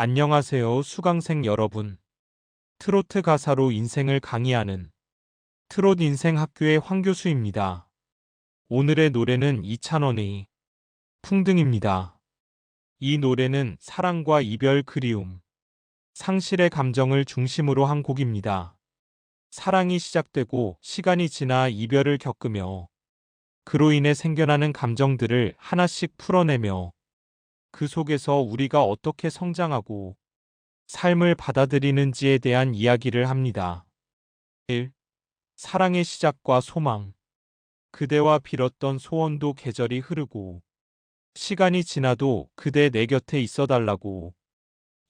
안녕하세요, 수강생 여러분. 트로트 가사로 인생을 강의하는 트롯 인생 학교의 황 교수입니다. 오늘의 노래는 이찬원의 풍등입니다. 이 노래는 사랑과 이별, 그리움, 상실의 감정을 중심으로 한 곡입니다. 사랑이 시작되고 시간이 지나 이별을 겪으며 그로 인해 생겨나는 감정들을 하나씩 풀어내며 그 속에서 우리가 어떻게 성장하고 삶을 받아들이는지에 대한 이야기를 합니다. 1. 사랑의 시작과 소망. 그대와 빌었던 소원도 계절이 흐르고 시간이 지나도 그대 내 곁에 있어달라고.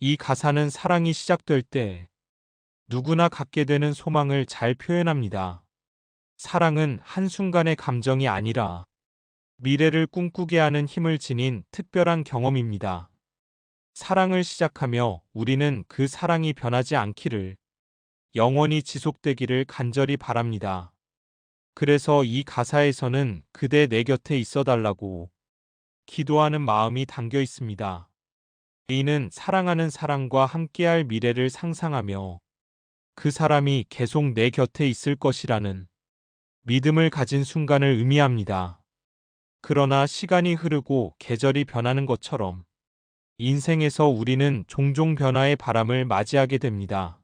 이 가사는 사랑이 시작될 때 누구나 갖게 되는 소망을 잘 표현합니다. 사랑은 한순간의 감정이 아니라 미래를 꿈꾸게 하는 힘을 지닌 특별한 경험입니다. 사랑을 시작하며 우리는 그 사랑이 변하지 않기를, 영원히 지속되기를 간절히 바랍니다. 그래서 이 가사에서는 그대 내 곁에 있어달라고 기도하는 마음이 담겨 있습니다. 이는 사랑하는 사람과 함께할 미래를 상상하며 그 사람이 계속 내 곁에 있을 것이라는 믿음을 가진 순간을 의미합니다. 그러나 시간이 흐르고 계절이 변하는 것처럼 인생에서 우리는 종종 변화의 바람을 맞이하게 됩니다.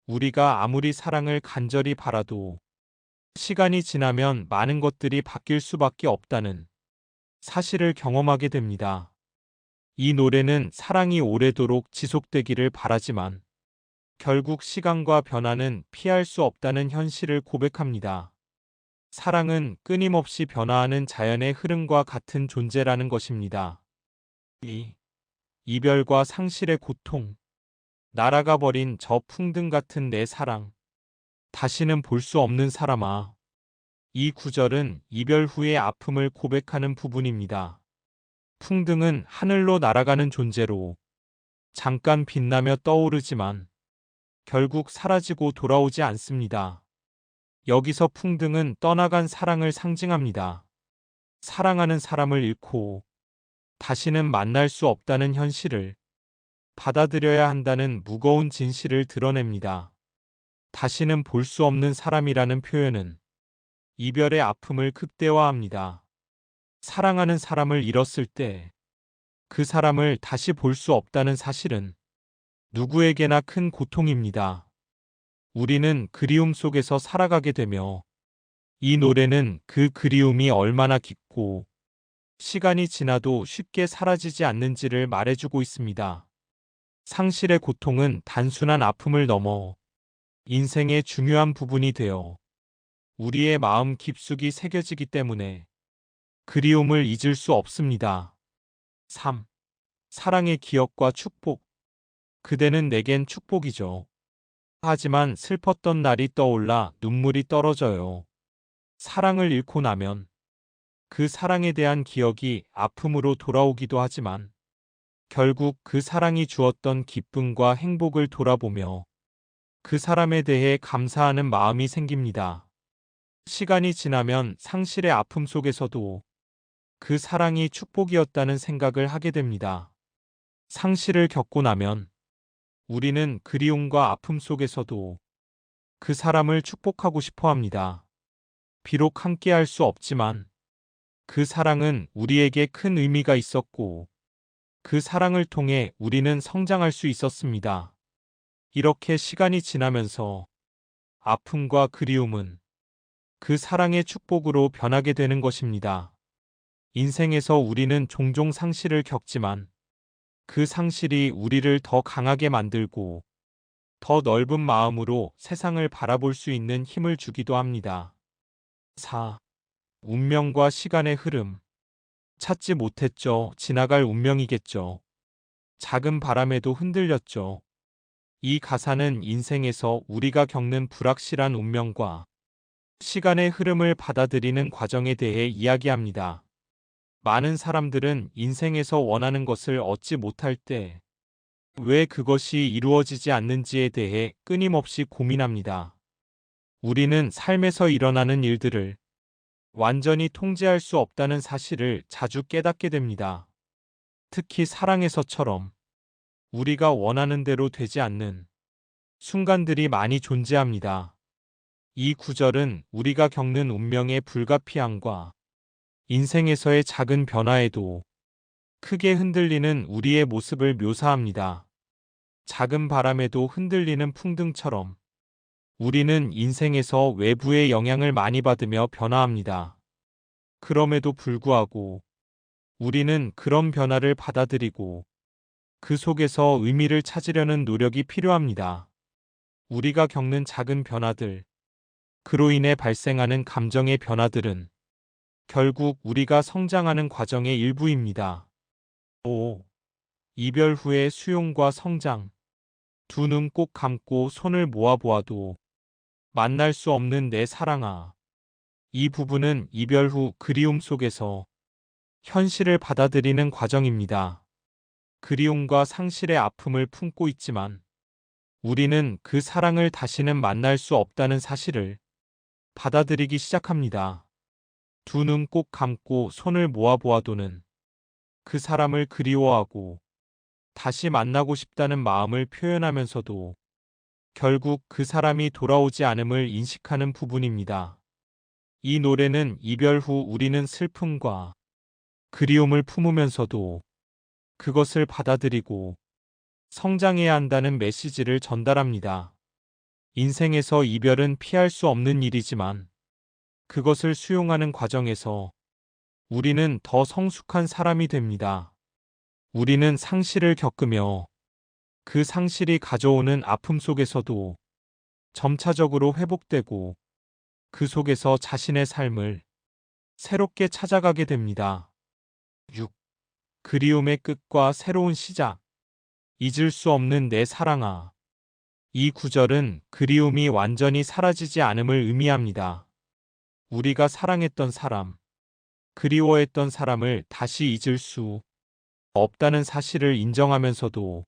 우리가 아무리 사랑을 간절히 바라도 시간이 지나면 많은 것들이 바뀔 수밖에 없다는 사실을 경험하게 됩니다. 이 노래는 사랑이 오래도록 지속되기를 바라지만 결국 시간과 변화는 피할 수 없다는 현실을 고백합니다. 사랑은 끊임없이 변화하는 자연의 흐름과 같은 존재라는 것입니다. 2. 이별과 상실의 고통. 날아가 버린 저 풍등 같은 내 사랑. 다시는 볼 수 없는 사람아. 이 구절은 이별 후의 아픔을 고백하는 부분입니다. 풍등은 하늘로 날아가는 존재로 잠깐 빛나며 떠오르지만 결국 사라지고 돌아오지 않습니다. 여기서 풍등은 떠나간 사랑을 상징합니다. 사랑하는 사람을 잃고 다시는 만날 수 없다는 현실을 받아들여야 한다는 무거운 진실을 드러냅니다. 다시는 볼 수 없는 사람이라는 표현은 이별의 아픔을 극대화합니다. 사랑하는 사람을 잃었을 때 그 사람을 다시 볼 수 없다는 사실은 누구에게나 큰 고통입니다. 우리는 그리움 속에서 살아가게 되며 이 노래는 그 그리움이 얼마나 깊고 시간이 지나도 쉽게 사라지지 않는지를 말해주고 있습니다. 상실의 고통은 단순한 아픔을 넘어 인생의 중요한 부분이 되어 우리의 마음 깊숙이 새겨지기 때문에 그리움을 잊을 수 없습니다. 3. 사랑의 기억과 축복. 그대는 내겐 축복이죠. 하지만 슬펐던 날이 떠올라 눈물이 떨어져요. 사랑을 잃고 나면 그 사랑에 대한 기억이 아픔으로 돌아오기도 하지만 결국 그 사랑이 주었던 기쁨과 행복을 돌아보며 그 사람에 대해 감사하는 마음이 생깁니다. 시간이 지나면 상실의 아픔 속에서도 그 사랑이 축복이었다는 생각을 하게 됩니다. 상실을 겪고 나면 우리는 그리움과 아픔 속에서도 그 사람을 축복하고 싶어 합니다. 비록 함께할 수 없지만 그 사랑은 우리에게 큰 의미가 있었고 그 사랑을 통해 우리는 성장할 수 있었습니다. 이렇게 시간이 지나면서 아픔과 그리움은 그 사랑의 축복으로 변하게 되는 것입니다. 인생에서 우리는 종종 상실을 겪지만 그 상실이 우리를 더 강하게 만들고 더 넓은 마음으로 세상을 바라볼 수 있는 힘을 주기도 합니다. 4. 운명과 시간의 흐름. 찾지 못했죠. 지나갈 운명이겠죠. 작은 바람에도 흔들렸죠. 이 가사는 인생에서 우리가 겪는 불확실한 운명과 시간의 흐름을 받아들이는 과정에 대해 이야기합니다. 많은 사람들은 인생에서 원하는 것을 얻지 못할 때 왜 그것이 이루어지지 않는지에 대해 끊임없이 고민합니다. 우리는 삶에서 일어나는 일들을 완전히 통제할 수 없다는 사실을 자주 깨닫게 됩니다. 특히 사랑에서처럼 우리가 원하는 대로 되지 않는 순간들이 많이 존재합니다. 이 구절은 우리가 겪는 운명의 불가피함과 인생에서의 작은 변화에도 크게 흔들리는 우리의 모습을 묘사합니다. 작은 바람에도 흔들리는 풍등처럼 우리는 인생에서 외부의 영향을 많이 받으며 변화합니다. 그럼에도 불구하고 우리는 그런 변화를 받아들이고 그 속에서 의미를 찾으려는 노력이 필요합니다. 우리가 겪는 작은 변화들, 그로 인해 발생하는 감정의 변화들은 결국 우리가 성장하는 과정의 일부입니다. 5. 이별 후의 수용과 성장. 두 눈 꼭 감고 손을 모아보아도 만날 수 없는 내 사랑아. 이 부분은 이별 후 그리움 속에서 현실을 받아들이는 과정입니다. 그리움과 상실의 아픔을 품고 있지만 우리는 그 사랑을 다시는 만날 수 없다는 사실을 받아들이기 시작합니다. 두 눈 꼭 감고 손을 모아보아도는 그 사람을 그리워하고 다시 만나고 싶다는 마음을 표현하면서도 결국 그 사람이 돌아오지 않음을 인식하는 부분입니다. 이 노래는 이별 후 우리는 슬픔과 그리움을 품으면서도 그것을 받아들이고 성장해야 한다는 메시지를 전달합니다. 인생에서 이별은 피할 수 없는 일이지만 그것을 수용하는 과정에서 우리는 더 성숙한 사람이 됩니다. 우리는 상실을 겪으며 그 상실이 가져오는 아픔 속에서도 점차적으로 회복되고 그 속에서 자신의 삶을 새롭게 찾아가게 됩니다. 6. 그리움의 끝과 새로운 시작. 잊을 수 없는 내 사랑아. 이 구절은 그리움이 완전히 사라지지 않음을 의미합니다. 우리가 사랑했던 사람, 그리워했던 사람을 다시 잊을 수 없다는 사실을 인정하면서도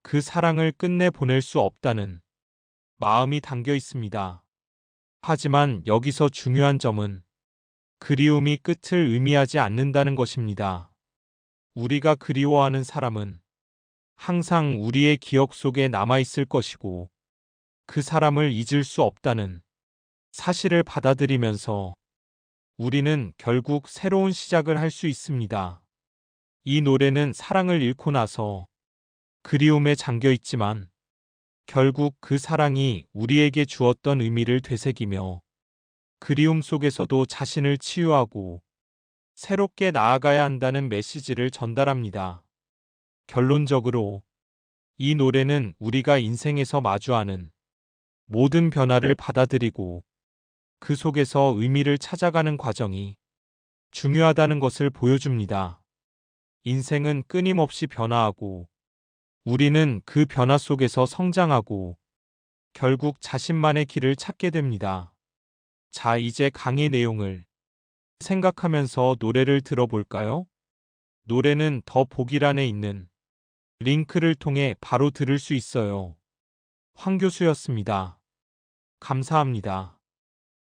그 사랑을 끝내 보낼 수 없다는 마음이 담겨 있습니다. 하지만 여기서 중요한 점은 그리움이 끝을 의미하지 않는다는 것입니다. 우리가 그리워하는 사람은 항상 우리의 기억 속에 남아있을 것이고 그 사람을 잊을 수 없다는 사실을 받아들이면서 우리는 결국 새로운 시작을 할 수 있습니다. 이 노래는 사랑을 잃고 나서 그리움에 잠겨 있지만 결국 그 사랑이 우리에게 주었던 의미를 되새기며 그리움 속에서도 자신을 치유하고 새롭게 나아가야 한다는 메시지를 전달합니다. 결론적으로 이 노래는 우리가 인생에서 마주하는 모든 변화를 받아들이고 그 속에서 의미를 찾아가는 과정이 중요하다는 것을 보여줍니다. 인생은 끊임없이 변화하고 우리는 그 변화 속에서 성장하고 결국 자신만의 길을 찾게 됩니다. 자, 이제 강의 내용을 생각하면서 노래를 들어볼까요? 노래는 더 보기란에 있는 링크를 통해 바로 들을 수 있어요. 황 교수였습니다. 감사합니다.